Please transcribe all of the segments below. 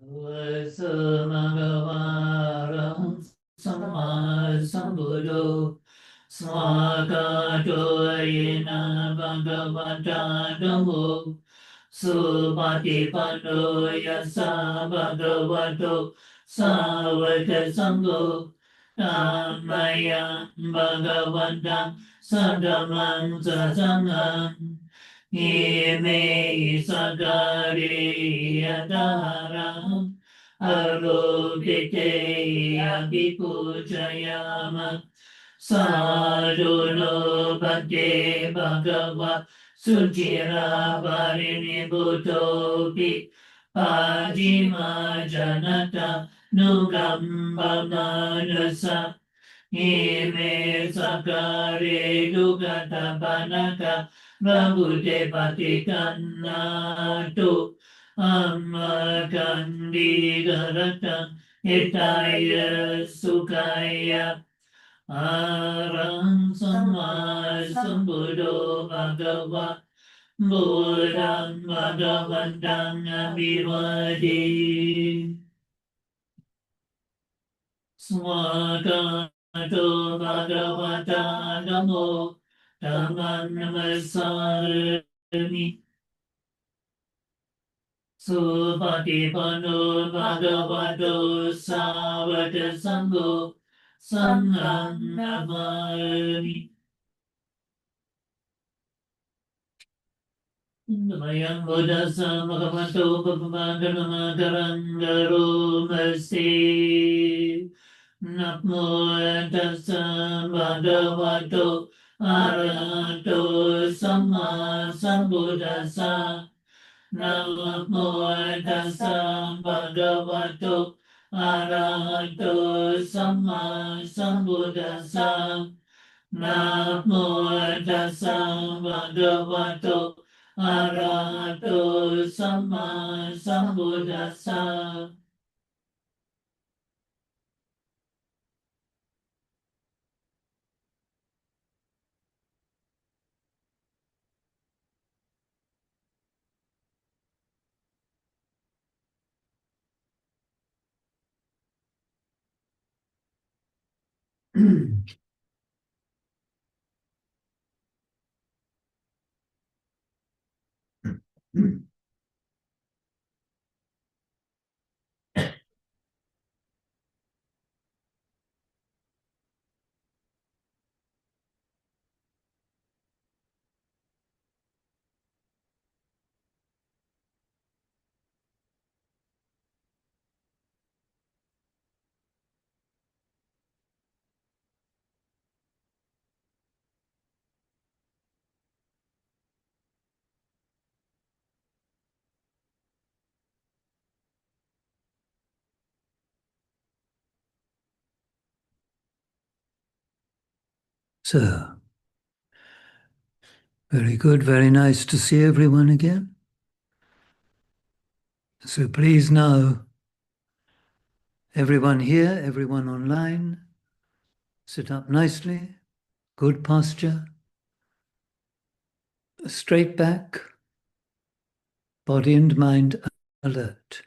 Samagavaram Samma Sambuddho Swagato Yena Bhagavata Dhammo Supatipanno Yassa Bhagavato Savaka Sangho Namaya Bhagavanta Sadhamang Sasangham Ime Sagari Adaram Arupite Abhipujayama Sadhuno Bhakti Bhagava Sujira Varini Bhutopi Pajima Janata Nugamba Manasa Ime Sakare Dugata Banaka Prabhude Patikanatu Amma Kandi Garata Hitaya Sukaya Arang Samma Sambuddho Bhagava Buddhang Bhagavantang Abhivadi Swagato Bhagavata Namo Dhammam Namasarami Supatipanno Bhagavato Savaka Sangho Sangham Namami Namayang Buddhasa Bhagavato Bhagavatanamakarangaro Masi Namo Tassa Bhagavato Arahato Samma Sambuddhassa Namo Tassa Bhagavato Arahato Samma Sambuddhassa Namo Tassa Bhagavato Arahato Samma Sambuddhassa So, very good, very nice to see everyone again. So please now, everyone here, everyone online, sit up nicely, good posture, straight back, body and mind alert.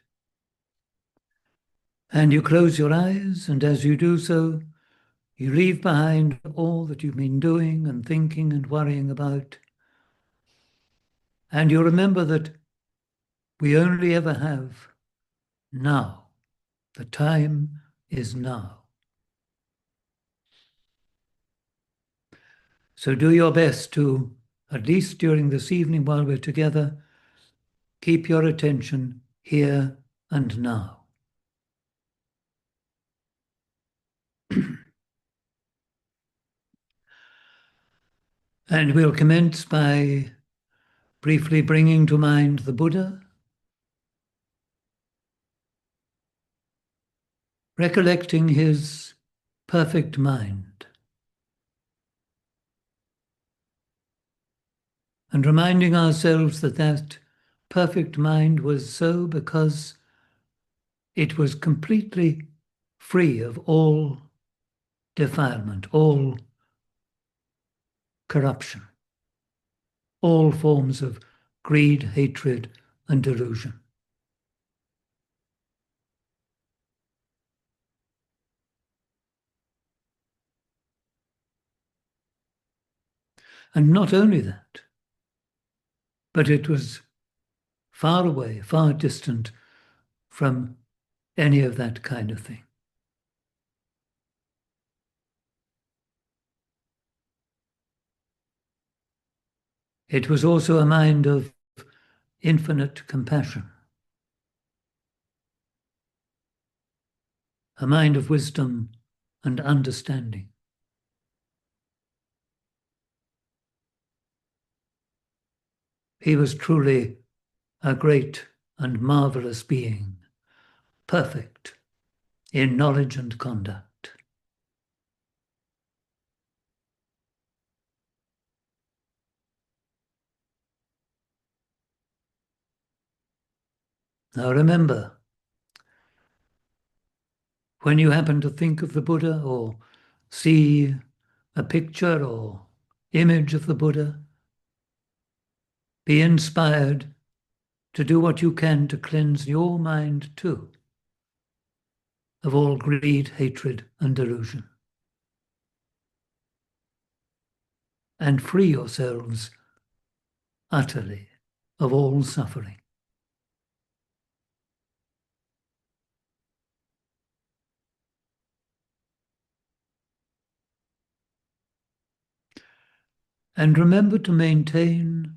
And you close your eyes, and as you do so, you leave behind all that you've been doing and thinking and worrying about. And you remember that we only ever have now. The time is now. So do your best to, at least during this evening while we're together, keep your attention here and now. And we'll commence by briefly bringing to mind the Buddha, recollecting his perfect mind, and reminding ourselves that that perfect mind was so because it was completely free of all defilement, all corruption, all forms of greed, hatred, and delusion. And not only that, but it was far away, far distant from any of that kind of thing. It was also a mind of infinite compassion, a mind of wisdom and understanding. He was truly a great and marvelous being, perfect in knowledge and conduct. Now remember, when you happen to think of the Buddha or see a picture or image of the Buddha, be inspired to do what you can to cleanse your mind too of all greed, hatred, and delusion, and free yourselves utterly of all suffering. And remember to maintain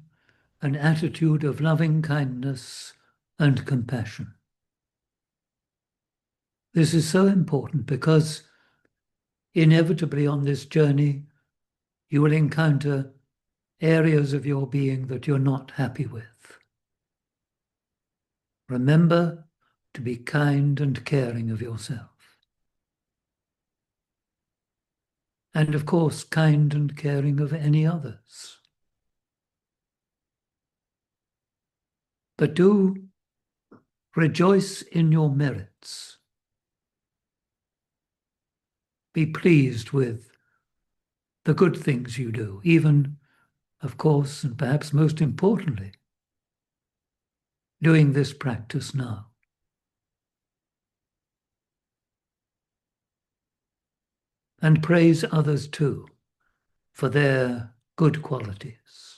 an attitude of loving kindness and compassion. This is so important because inevitably on this journey, you will encounter areas of your being that you're not happy with. Remember to be kind and caring of yourself. And of course, kind and caring of any others. But do rejoice in your merits. Be pleased with the good things you do, even, of course, and perhaps most importantly, doing this practice now. And praise others too for their good qualities.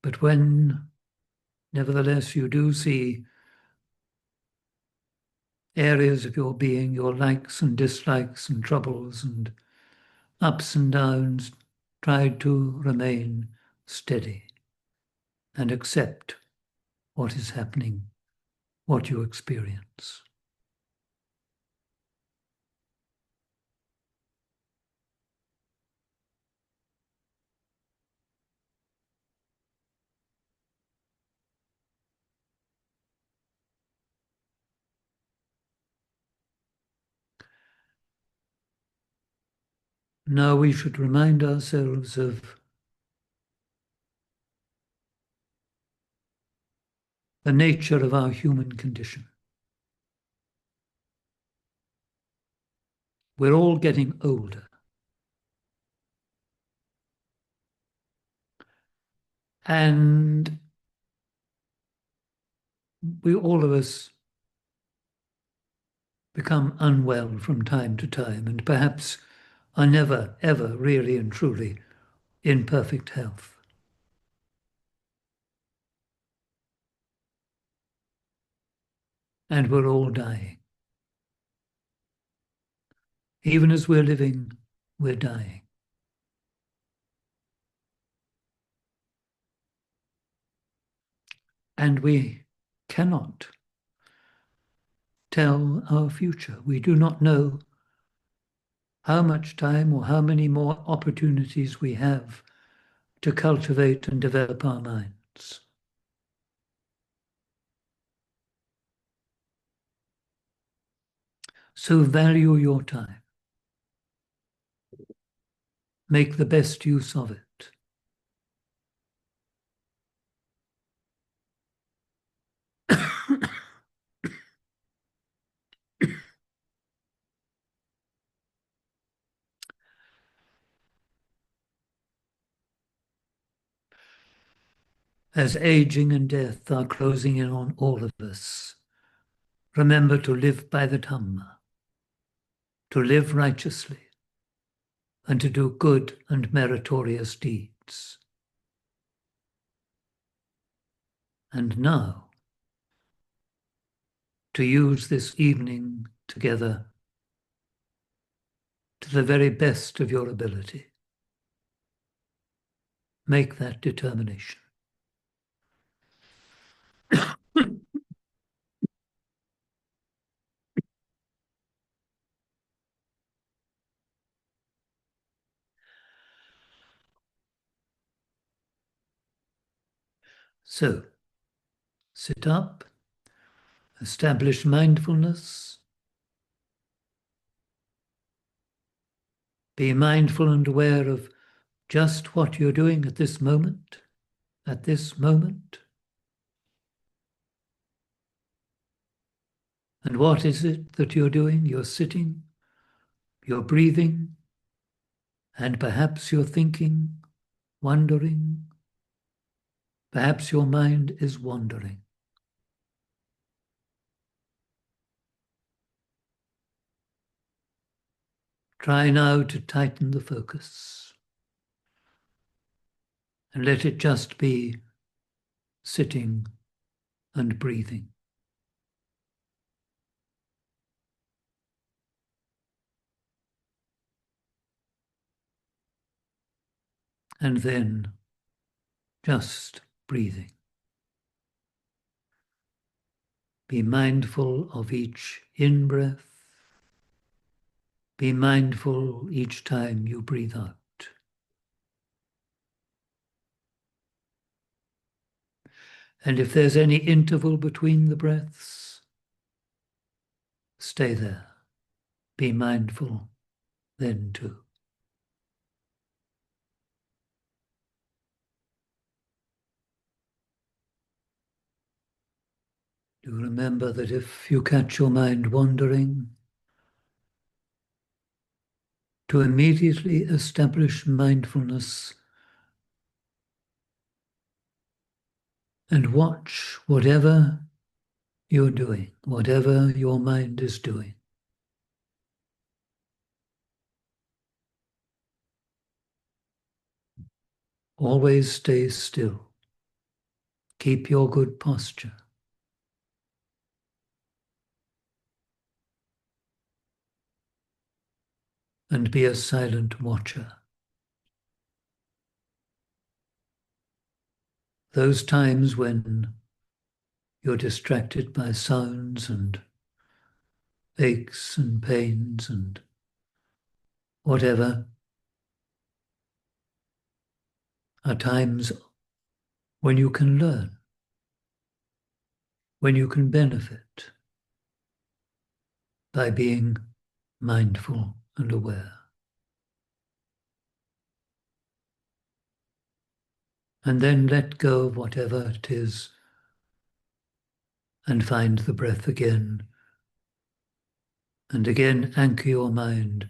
But when, nevertheless, you do see areas of your being, your likes and dislikes and troubles and ups and downs, try to remain steady and accept what is happening, what you experience. Now we should remind ourselves of the nature of our human condition. We're all getting older. And we all of us become unwell from time to time and perhaps are never, ever really and truly in perfect health. And we're all dying. Even as we're living, we're dying. And we cannot tell our future. We do not know how much time or how many more opportunities we have to cultivate and develop our minds. So value your time. Make the best use of it. As aging and death are closing in on all of us, remember to live by the Dhamma. to live righteously, and to do good and meritorious deeds. And now, to use this evening together to the very best of your ability. Make that determination. So, sit up, establish mindfulness, be mindful and aware of just what you're doing at this moment, at this moment. And what is it that you're doing? You're sitting, you're breathing, and perhaps you're thinking, wondering. Perhaps your mind is wandering. Try now to tighten the focus and let it just be sitting and breathing. And then just breathing. Be mindful of each in-breath. Be mindful each time you breathe out. And if there's any interval between the breaths, stay there. Be mindful then too. Do remember that if you catch your mind wandering, to immediately establish mindfulness and watch whatever you're doing, whatever your mind is doing. Always stay still. Keep your good posture. And be a silent watcher. Those times when you're distracted by sounds and aches and pains and whatever, are times when you can learn, when you can benefit by being mindful and aware. And then let go of whatever it is and find the breath again. And again anchor your mind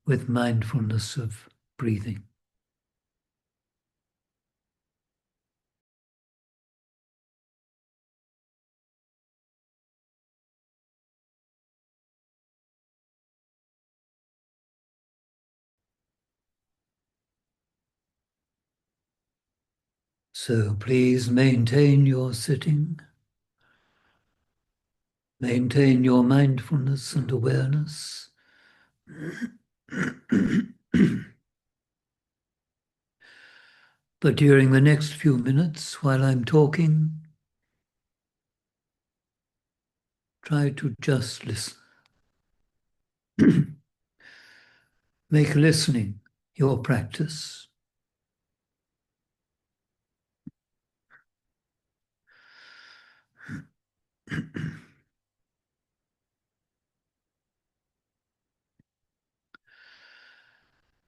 with mindfulness of breathing. So please maintain your sitting, maintain your mindfulness and awareness. But during the next few minutes, while I'm talking, try to just listen. Make listening your practice.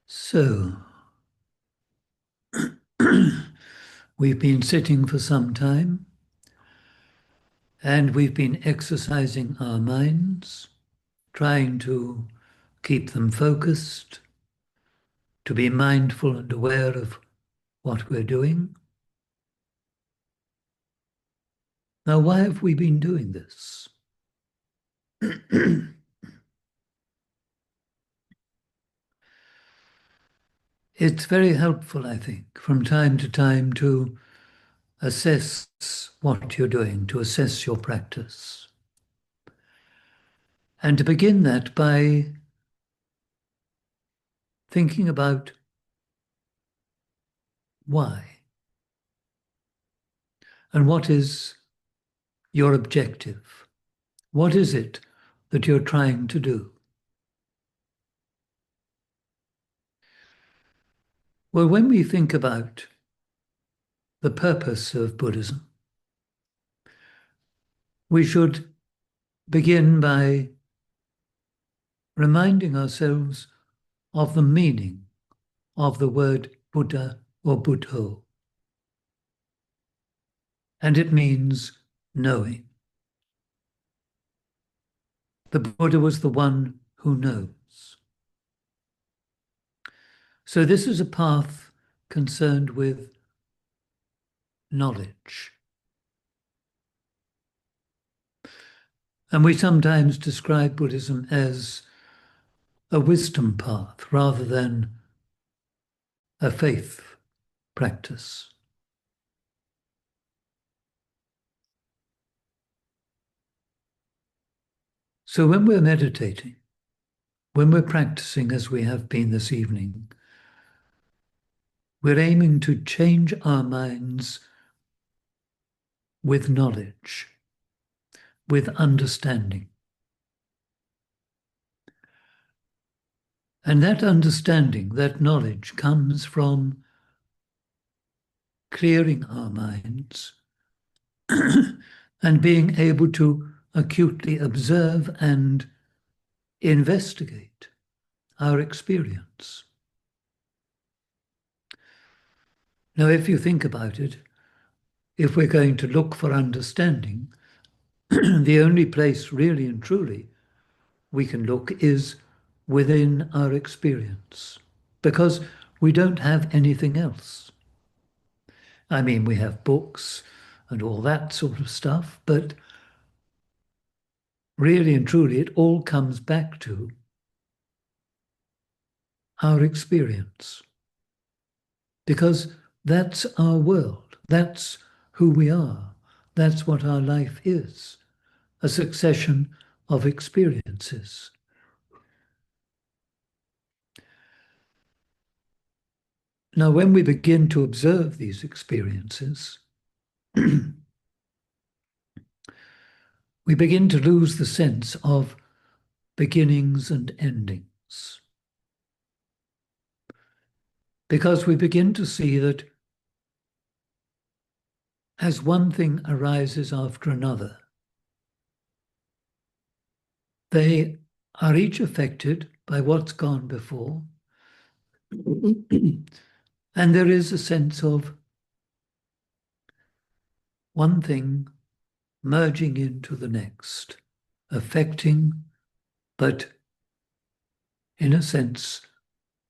So, we've been sitting for some time, and we've been exercising our minds, trying to keep them focused, to be mindful and aware of what we're doing. Now, why have we been doing this? It's very helpful, I think, from time to time to assess what you're doing, to assess your practice. And to begin that by thinking about why and what is your objective. What is it that you're trying to do? Well, when we think about the purpose of Buddhism, we should begin by reminding ourselves of the meaning of the word Buddha or Buddho. And it means knowing. The Buddha was the one who knows. So this is a path concerned with knowledge. And we sometimes describe Buddhism as a wisdom path rather than a faith practice. So when we're meditating, when we're practicing as we have been this evening, we're aiming to change our minds with knowledge, with understanding. And that understanding, that knowledge comes from clearing our minds and being able to acutely observe and investigate our experience. Now, if you think about it, if we're going to look for understanding, the only place really and truly we can look is within our experience, because we don't have anything else. I mean, we have books and all that sort of stuff, but really and truly, it all comes back to our experience. Because that's our world. That's who we are. That's what our life is. A succession of experiences. Now, when we begin to observe these experiences, we begin to lose the sense of beginnings and endings. Because we begin to see that as one thing arises after another, they are each affected by what's gone before. And there is a sense of one thing merging into the next, affecting, but in a sense,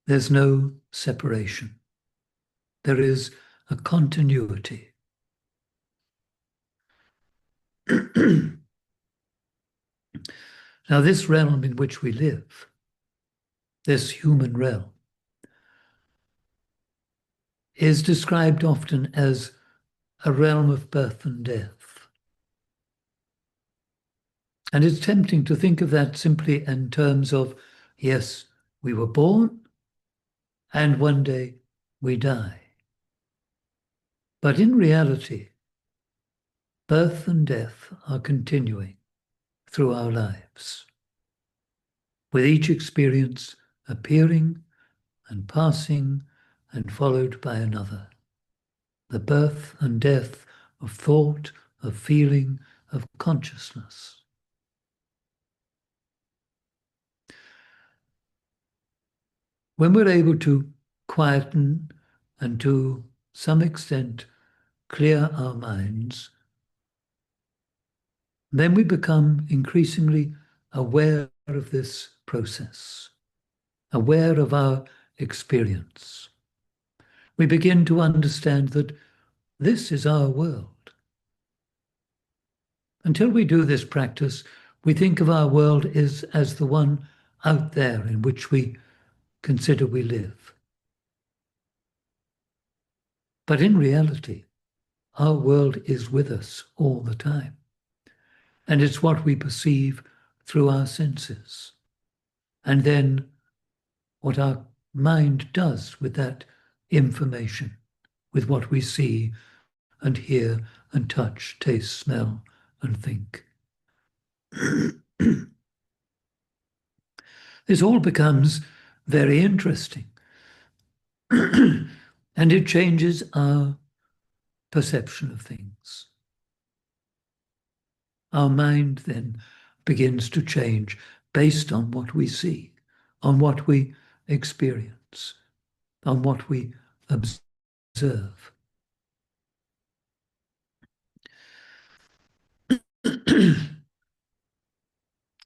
there's no separation. There is a continuity. Now, this realm in which we live, this human realm, is described often as a realm of birth and death. And it's tempting to think of that simply in terms of, yes, we were born, and one day we die. But in reality, birth and death are continuing through our lives, with each experience appearing and passing and followed by another. The birth and death of thought, of feeling, of consciousness. When we're able to quieten and to some extent clear our minds, then we become increasingly aware of this process, aware of our experience. We begin to understand that this is our world. Until we do this practice, we think of our world as the one out there in which we consider we live. But in reality, our world is with us all the time. And it's what we perceive through our senses. And then what our mind does with that information, with what we see and hear and touch, taste, smell, and think. This all becomes very interesting. And it changes our perception of things. Our mind then begins to change based on what we see, on what we experience, on what we observe.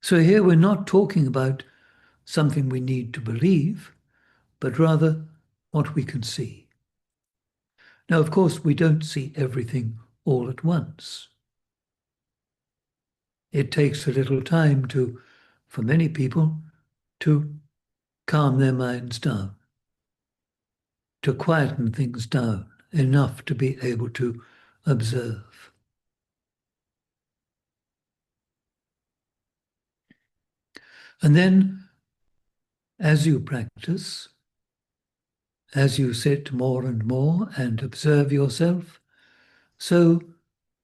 So here we're not talking about something we need to believe, but rather what we can see. Now, of course, we don't see everything all at once. It takes a little time for many people, to calm their minds down, to quieten things down enough to be able to observe. And then, as you practice, as you sit more and more and observe yourself, so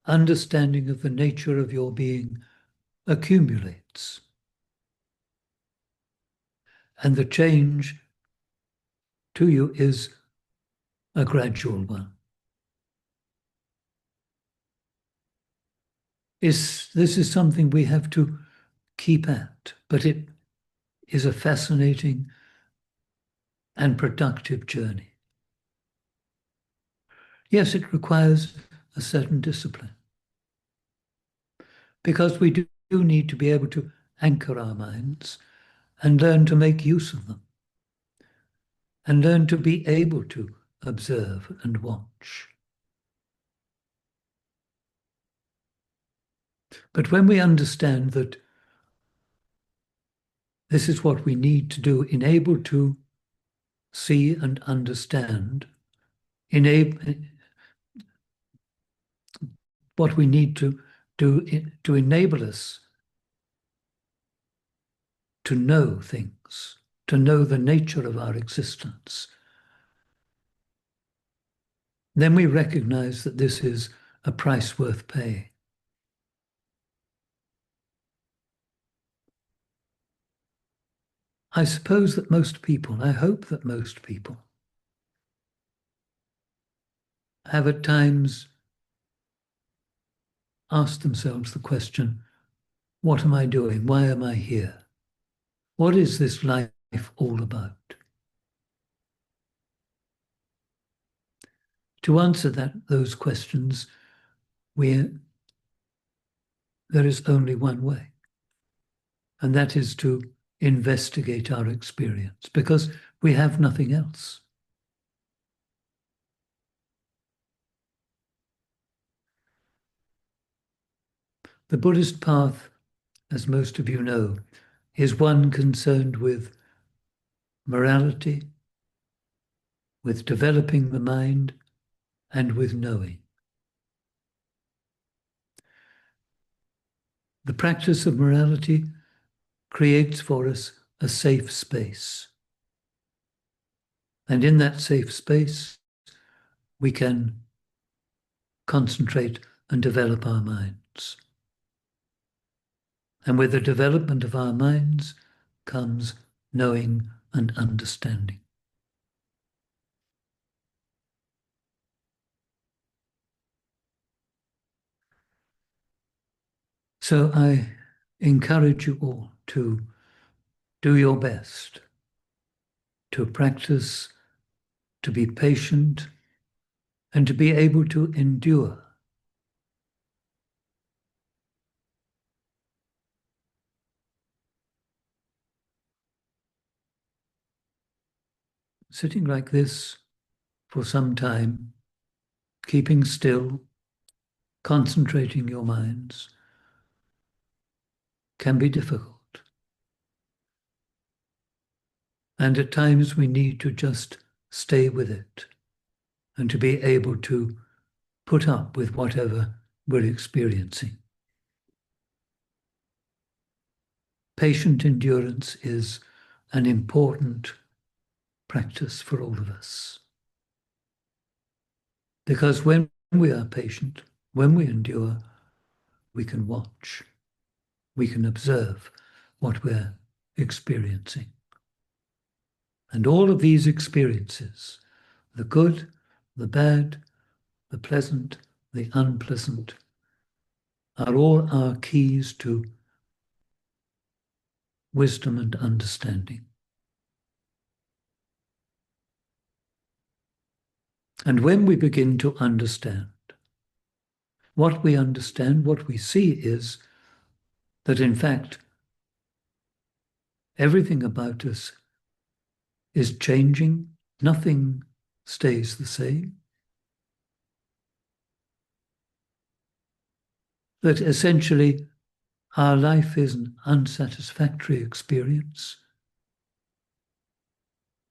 understanding of the nature of your being accumulates. And the change to you is a gradual one. This is something we have to keep at, but it is a fascinating and productive journey. Yes, it requires a certain discipline, because we do need to be able to anchor our minds and learn to make use of them, and learn to be able to observe and watch. But when we understand that this is what we need to do, enable to see and understand, what we need to do to enable us to know things, to know the nature of our existence, then we recognize that this is a price worth paying. I suppose that most people, I hope that most people, have at times asked themselves the question, what am I doing? Why am I here? What is this life all about? To answer those questions, there is only one way, and that is to investigate our experience, because we have nothing else. The Buddhist path, as most of you know, is one concerned with morality, with developing the mind, and with knowing. The practice of morality creates for us a safe space. And in that safe space, we can concentrate and develop our minds. And with the development of our minds comes knowing and understanding. So I encourage you all to do your best, to practice, to be patient, and to be able to endure. Sitting like this for some time, keeping still, concentrating your minds, can be difficult. And at times we need to just stay with it and to be able to put up with whatever we're experiencing. Patient endurance is an important practice for all of us. Because when we are patient, when we endure, we can watch, we can observe what we're experiencing. And all of these experiences, the good, the bad, the pleasant, the unpleasant, are all our keys to wisdom and understanding. And when we begin to understand, what we understand, what we see is that in fact, everything about us is changing. Nothing stays the same. That essentially our life is an unsatisfactory experience,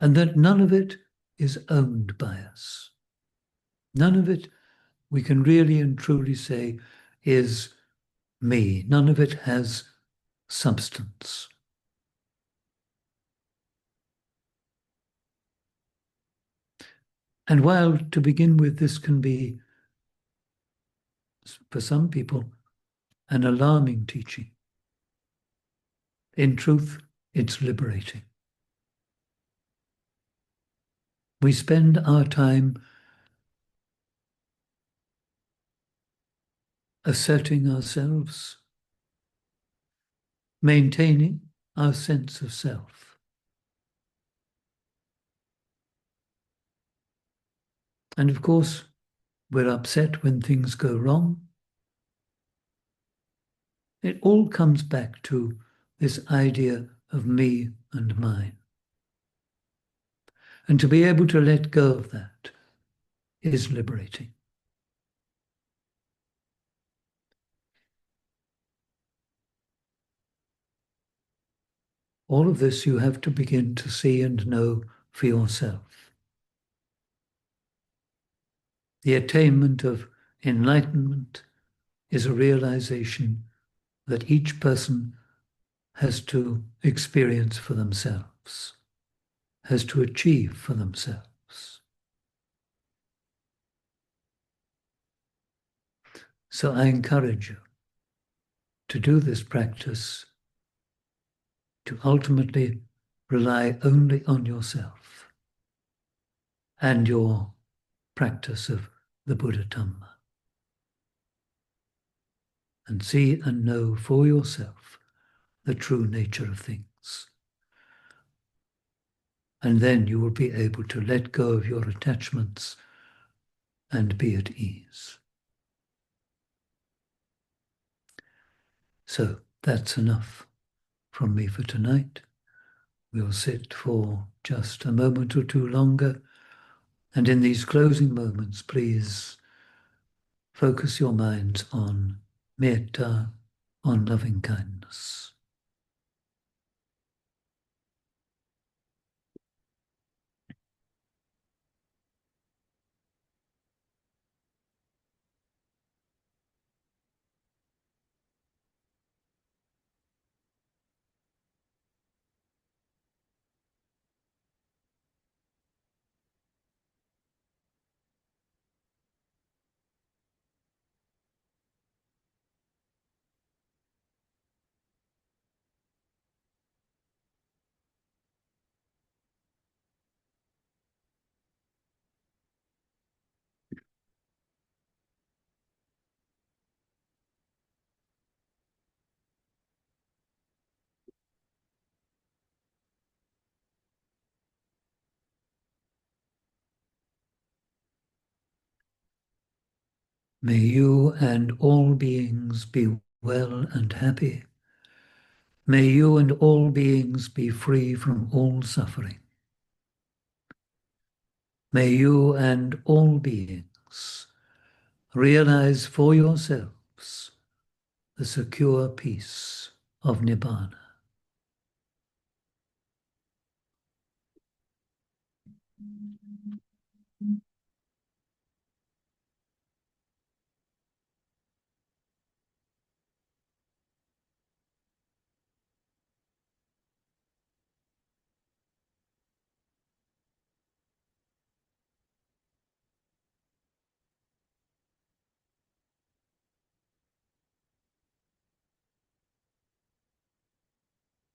and that none of it is owned by us. None of it we can really and truly say is me. None of it has substance. And while to begin with, this can be, for some people, an alarming teaching, in truth, it's liberating. We spend our time asserting ourselves, maintaining our sense of self. And of course, we're upset when things go wrong. It all comes back to this idea of me and mine. And to be able to let go of that is liberating. All of this you have to begin to see and know for yourself. The attainment of enlightenment is a realization that each person has to experience for themselves, has to achieve for themselves. So I encourage you to do this practice, to ultimately rely only on yourself and your practice of the Buddha Dhamma, and see and know for yourself the true nature of things. And then you will be able to let go of your attachments and be at ease. So that's enough from me for tonight. We'll sit for just a moment or two longer. And in these closing moments, please focus your minds on metta, on loving kindness. May you and all beings be well and happy. May you and all beings be free from all suffering. May you and all beings realize for yourselves the secure peace of Nibbana.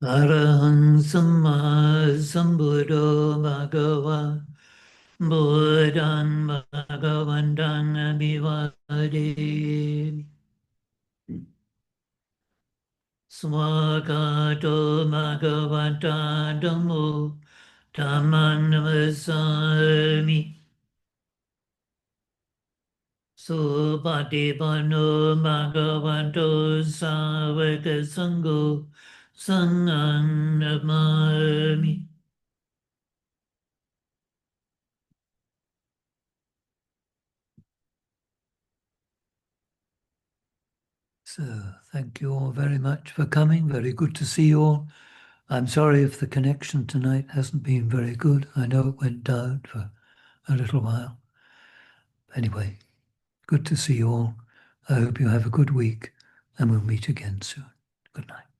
Arahang Samma Sambuddho Bhagava Buddhan Bhagavantan Abhivademi Swagato Bhagavata Dhammo Dhammam Namasami Supatipanno Bhagavato Savaka Sangho Sangham Namami. So, thank you all very much for coming. Very good to see you all. I'm sorry if the connection tonight hasn't been very good. I know it went down for a little while. Anyway, good to see you all. I hope you have a good week and we'll meet again soon. Good night.